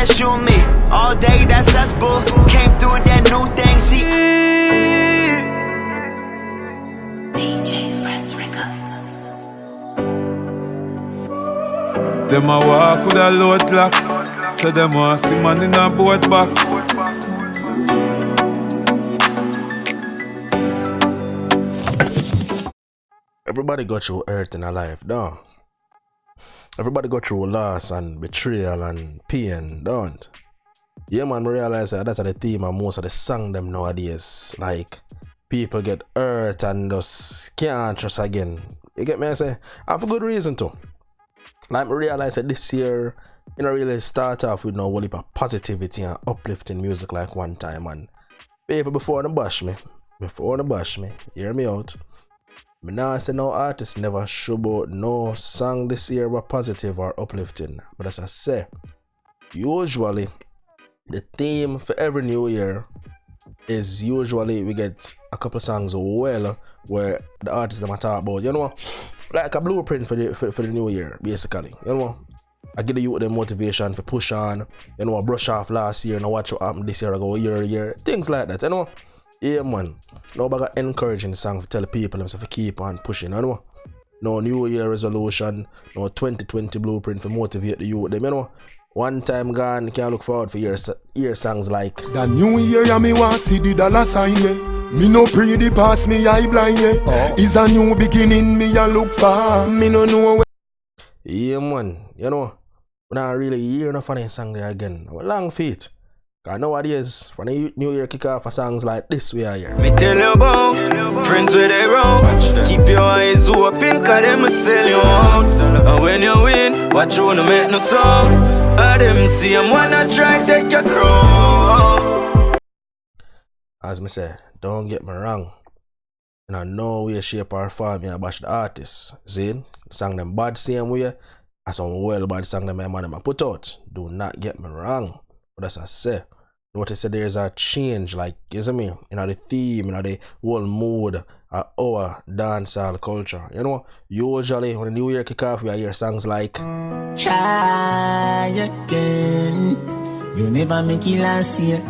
that's you and me. All day, that's us, boo. Came through with that new thing, see. DJ Fresh Records. Them a walk with a load clock, so them want see man in a boat box. Everybody go through hurt in a life, don't? Everybody go through loss and betrayal and pain, don't? Yeah, man, I realize that that's the theme of most of the song them nowadays. Like, people get hurt and just can't trust again. You get me? I say, and for good reason too. Like, I realize that this year, you know, really start off with no whole heap of positivity and uplifting music like one time. And people before they bash me, hear me out. Me now say no artist never show about no song this year were positive or uplifting. But as I say, usually the theme for every new year is usually we get a couple of songs where the artists them talk about, you know, like a blueprint for the new year, basically. You know, I give the youth the motivation for push on, you know, brush off last year and watch what happened this year, I go year to year, things like that, you know. Yeah, man. Nobody got encouraging song to tell the people themselves to keep on pushing, you know. No New Year resolution, no 2020 blueprint for motivate the youth, them, you know. One time gone, you can look forward for year songs like the new year, yeah, me want see the dollar sign, yeah. Me no pray the past, me eye blind, yeah. It's a new beginning, me a look for. Me no know where. Yeah, man. You know, we not really hear enough of that song there again. We're long feet. Cause nowadays, when the new year kick off for songs like this, we are here. Me tell you about friends with they wrong. Keep your eyes open, cause them will sell you out. And when you win, watch you wanna make no song. And them see them wanna try take your crown. As me say, don't get me wrong. In no way, shape or form, I bash the artists. See, the song them bad same way, as some well bad song them my man put out. Do not get me wrong. But as I say, notice that there's a change, like, you see me, in the theme, in the whole mood of our dancehall culture. You know, usually when the new year kick off, we hear songs like Try again. You never make it last year,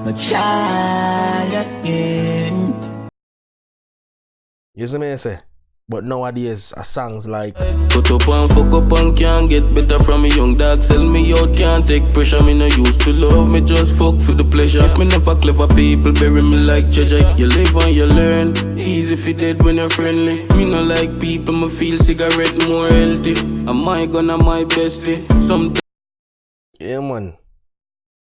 but try again. You see me, I say? But nowadays, songs like Put up and fuck up and can't get better from a young dog. Sell me out, can't take pressure. Me no used to love, me just fuck for the pleasure. If me never clever people, bury me like Teejay. You live and you learn, easy if you dead when you're friendly. Me no like people, me feel cigarette more healthy. Am I gonna my bestie? Sometimes. yeah, man.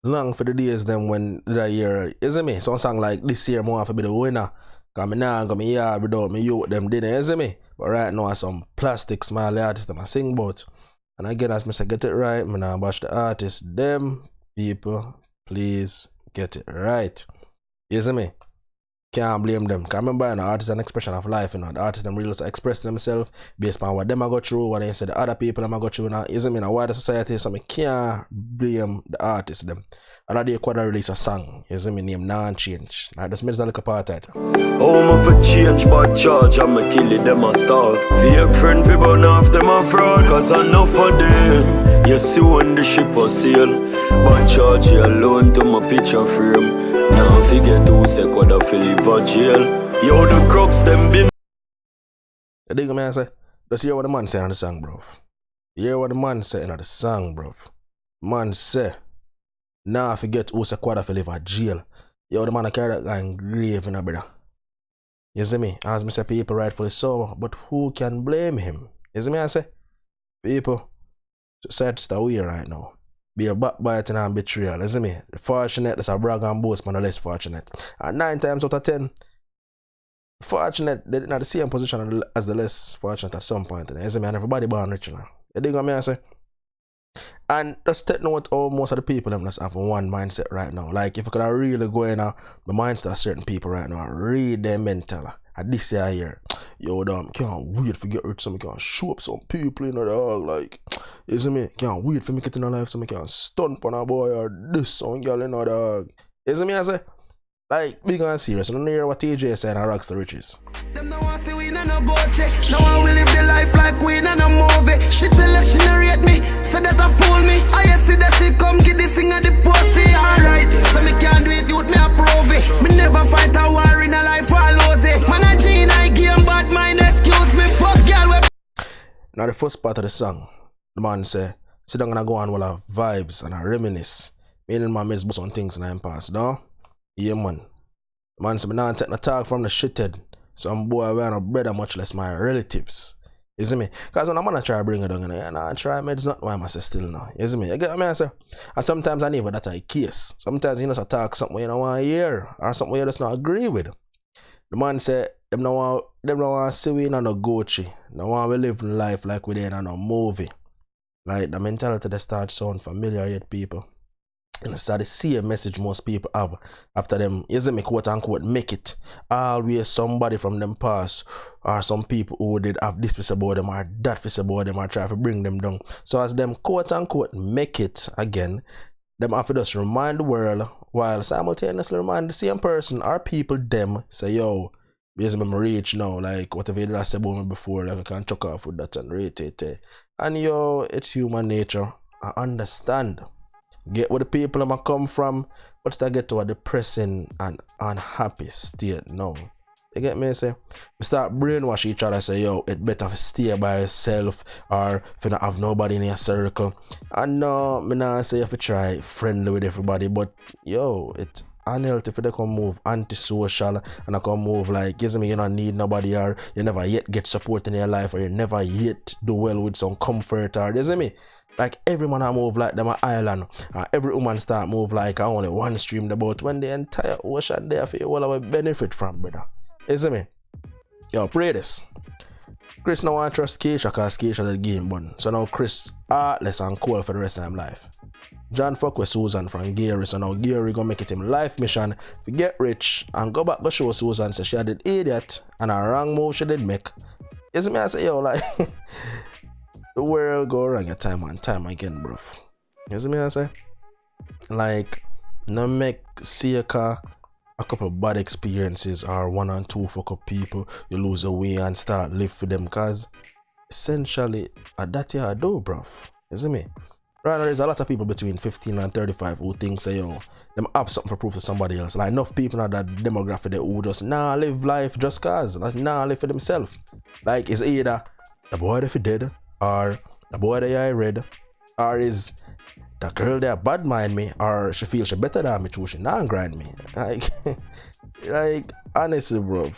Long for the days then when that year, you see me? Some song like this year more to be the winner. Cause me now go me yard without me youth them dinner, you see me? But right now some plastic smiley artists them I sing about. And again, as me say, get it right, me now bash the artists. Them people, please get it right. You see me? Can't blame them. Cause remember, an artist is an expression of life, you know. The artists them really express themselves based on what them I go through, what they say the other people them I go through now. You see me? In a wider society, so me can't blame the artists them. And day Quada release a song, you see me name non-change. Like this means a little part title. Home of a change but charge, I'ma kill it, them a starve. Fake friend fi burn off, them a fraud. Cause I know for them, you see when the ship a sail. But charge you alone to my picture frame. Now forget who say Quada fi live a jail. Yo, the crooks them been. You dig me I say? Just hear what the man say on the song, bro. Hear what the man say in the song, bro. Man say, nah, forget who say Quada fi live a jail. Yo, the man a carry that guy in grave, you know, brother. You see me? As me say, people rightfully so, but who can blame him? You see me? I say, people, society's the way right now. Be a backbiting and betrayal. You see me? The fortunate, that's a brag and boast, man, the less fortunate. And 9 times out of 10, fortunate, they're not the same position as the less fortunate at some point. You see me? And everybody born rich now. You dig what me I say? And just take note how most of the people them just have one mindset right now. Like if you could really go in the mindset of certain people right now, read their mental. At this year, yo, damn, can't wait for get rich so I can show up some people in the dog. Like, you see me? Can't wait for me get in the life so I can stunt on a boy or this some girl in the dog. You see me? I say, like, big and serious. I don't hear what Teejay said and rocks the riches. Them no want see we no boat check. No one will live the life like we no movie. She tell us she narrate me. So that a fool me. I see that she come get this thing at the pussy. Alright, so me can't do it, youth, me approve it. Me never fight a war in a life, I lose it. Man, a G I game, bad mind, excuse me. Fuck girl, Now the first part of the song, the man say, sit down and I go on while I vibes and I reminisce. Meaning my mates bust on things and I'm past, no? Yeah, man. The man say, me not take no talk from the shithead. Some boy wear no brother, much less my relatives. You see me? Because when a man try to bring it down, and I try, it's not why I say still now. You see me? You get what I say? And sometimes I never that a case. Sometimes you just talk something you don't want to hear, or something you just not agree with. The man say, them no want to see we in no Gucci. No want to live life like we in a movie. Like the mentality that starts sound familiar yet people. And it's the same message most people have after them, you see me, quote unquote, make it. Always somebody from them past or some people who did have this piece about them or that piece about them or try to bring them down. So as them quote unquote make it again, them have to just remind the world while simultaneously remind the same person or people them say, yo, because I'm rich now, like whatever you did I said about me before, like I can chuck off with that and rate it. And yo, it's human nature. I understand. Get where the people I'm come from, but still get to a depressing and unhappy state now. You get me? Say, we start brainwash each other, say, yo, it better stay by yourself or if you don't have nobody in your circle. And no, me not say if you try friendly with everybody, but yo, it's unhealthy if they come move antisocial and I come move like, you see me, you don't need nobody or you never yet get support in your life or you never yet do well with some comfort or, you see me? Like every man I move like them an island. Every woman start move like only one stream the boat when the entire ocean there for you all our benefit from, brother. You see me? Yo, pray this. Chris now want to trust Keisha because Keisha the game bun. So now Chris heartless and cold for the rest of his life. John fuck with Susan from Gary, so now Gary gonna make it him life mission to get rich and go back to show Susan say she had an idiot and a wrong move she did make. You see me? I say, yo, like the world go wrong at time and time again, bro. You see me? I say, like, no make see a couple of bad experiences or one and two fuck up people, you lose away and start live for them, cause essentially at that year I do, bro. You see me? Right now there's a lot of people between 15 and 35 who think say, yo, them have something for proof to somebody else. Like enough people in that demographic that who just live life just cause, like live for themselves. Like it's either the boy that you dead, or the boy that I read, or is the girl that bad mind me, or she feels she better than me too, she not grind me. Like honestly, bro,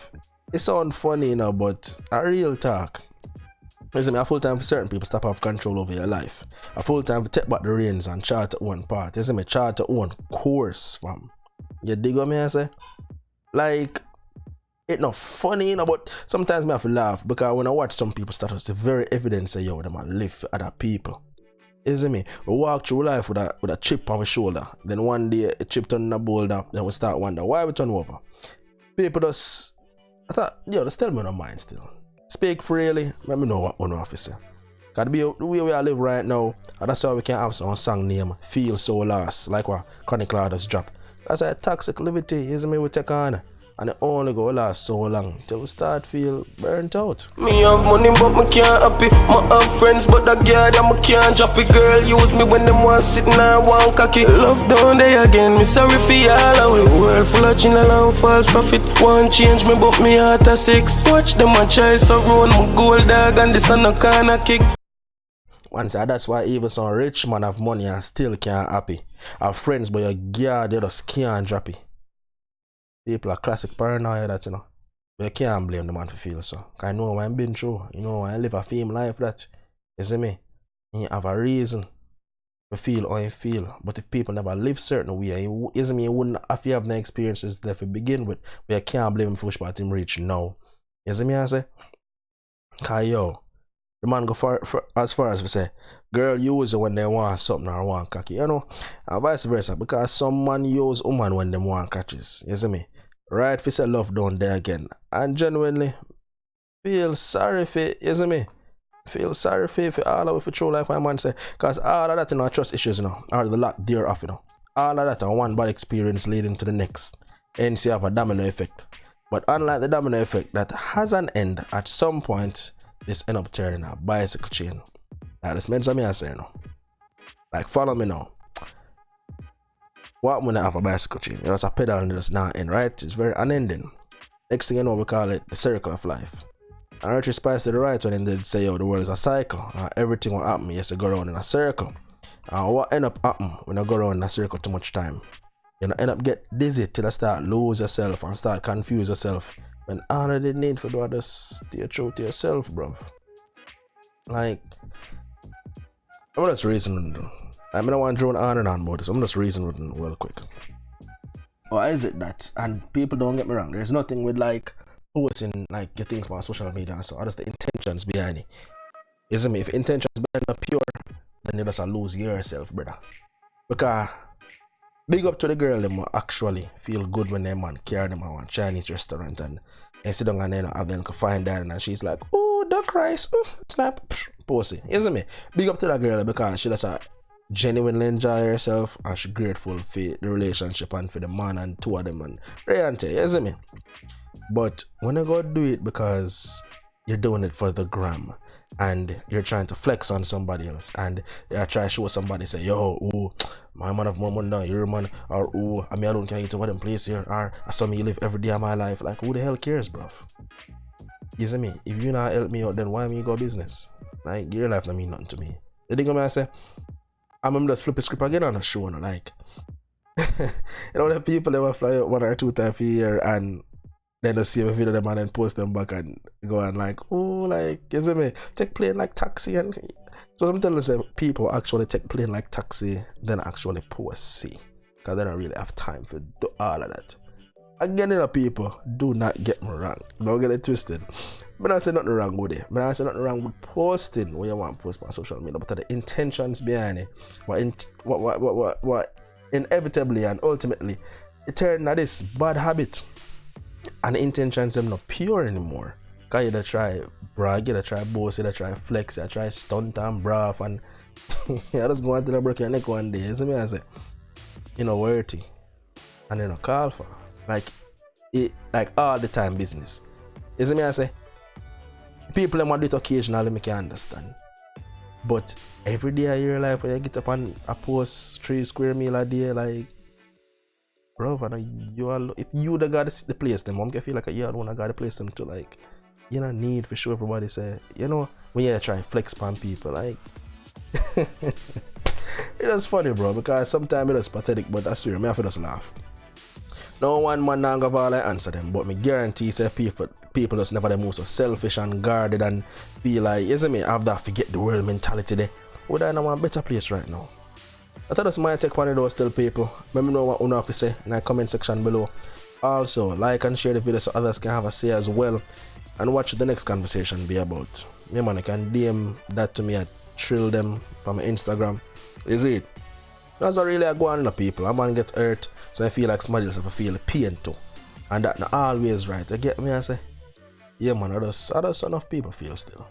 it sound funny, you know, but a real talk. Listen, a full time for certain people stop have control over your life. A full time for take back the reins and chart your own part. You see me, chart your own course, fam. You dig what me I say? Like, it's not funny, you know, but sometimes me have to laugh because when I watch some people status, it's very evident say, yo, them a live for other people. You see me? We walk through life with a chip on our shoulder. Then one day a chip turn in a boulder. Then we start wonder why we turn over. People just, I thought, yo, just tell me no mind still. Speak freely, let me know what one officer. Cause the way we live right now, and that's why we can have some song name Feel So Lost, like what Chronic Law just dropped. That's a toxic liberty, isn't me, we take on. And it only go last so long till we start feel burnt out. Me have money but me can't happy. Me have friends but that girl that me can't drop it. Girl use me when them want sit and want cocky. Love down there again, me sorry for all away. World full of channel and false profit. Want change me but me heart a six. Watch them a try so run my gold dog and this on a corner kick. Once that's why even some rich man have money and still can't happy. Have friends but your girl they just can't drop it. People are classic paranoia that, you know. But you can't blame the man for feeling so. Cause I know what I've been through. You know, I live a fame life that, you see me? You have a reason to feel how you feel. But if people never live certain way, you see me, you wouldn't have no experiences there to begin with. But you can't blame him for which part him reach now. You see me I say? Cause yo, the man go for as far as we say, girl use it when they want something or want cocky, you know? And vice versa. Because some man use woman when they want catches. You see me? Right, if you say love down there again. And genuinely feel sorry for it, you see me? Feel sorry for all of it for true like my man say. Because all of that, you know, trust issues, you know, are the lot thereof, you know. All of that are one bad experience leading to the next. Hence you have a domino effect. But unlike the domino effect that has an end, at some point, this end up turning a bicycle chain. Now this means what I say, you know. Like, follow me now. What when I have a bicycle chain? You know, it's a pedal and it's not end, right? It's very unending. Next thing you know, we call it the circle of life. And Richard Spice did the right when they say, yo, the world is a cycle. Everything will happen, you have to go around in a circle. And what end up happening when you go around in a circle too much time? You know, end up get dizzy till you start lose yourself and start confuse yourself. When all of the need for do is stay true to yourself, bro. Like, I'm just reasoning. I don't want to drone on and on about this. I'm just reasoning real quick. Why is it that? And people don't get me wrong. There's nothing with like posting like your things on social media and so. That's the intentions behind it. You see me? If intentions behind are pure, then you just lose yourself, brother. Because big up to the girl them actually feel good when they man carry them out a Chinese restaurant and sit down and then have them find that and she's like, oh, duck rice, snap, pussy. You see me? Big up to that girl because she just genuinely enjoy herself and she grateful for the relationship and for the man and two of them and reality, you see me? But when you go do it because you're doing it for the gram and you're trying to flex on somebody else and you're trying to show somebody say, yo, ooh, my man have more money now, you're a man, or ooh, I mean I don't care to what them place here, or I saw me live every day of my life. Like, who the hell cares, bro? You see me? If you not help me out, then why me go business? Like, your life don't mean nothing to me. You think I say? I'm just flip the script again on a show, no? Like, you know, the people that will fly out 1 or 2 times a year and then they see a video of them and then post them back and go and like, oh, like, you see me? Take plane like taxi. And so I'm telling you, people actually take plane like taxi, then actually post see. Because they don't really have time for do all of that. Again, you know, people, do not get me wrong. Don't get it twisted. But I say nothing wrong with it. But I say nothing wrong with posting when you want to post on social media. But the intentions behind it, what inevitably and ultimately, it turned into this bad habit. And the intentions are not pure anymore. Because you try brag, you try boast, you try flex, you try stunt and braff, and you just go into the break your neck one day. You see me? I say, you know, worthy. And you know, call for. Like, it, like all the time business. You see me? I say, people that want to do it occasionally, make you understand. But every day of your life, when you get up and post 3 square meal a day, like, bro, you are, if you the guy to place them, I'm gonna feel like you are the one that got to place them to, like, you don't need for sure everybody say, you know, when you try flex pan people, like, it is funny, bro, because sometimes it is pathetic, but I swear, I have to just laugh. No one man not gonna all I answer them, but me guarantee say people just never the most so selfish and guarded and feel like, you see me, have that forget the world mentality there. Would I know a better place right now? I thought it's my take one of those still people. Let me know what you have to say in the comment section below. Also, like and share the video so others can have a say as well. And watch the next conversation be about. Yeah man, you can DM that to me at Trill them from my Instagram. Is it? That's not really a go on the people. A man get hurt, so I feel like somebody else have to feel the pain too. And that not always right. You get me? I say, yeah man, others enough people feel still.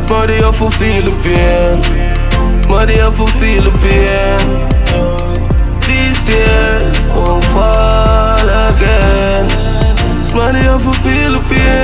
Smady up for feel the pain. Smady up for feel the pain. These tears won't fall again. Smady up for feel the pain.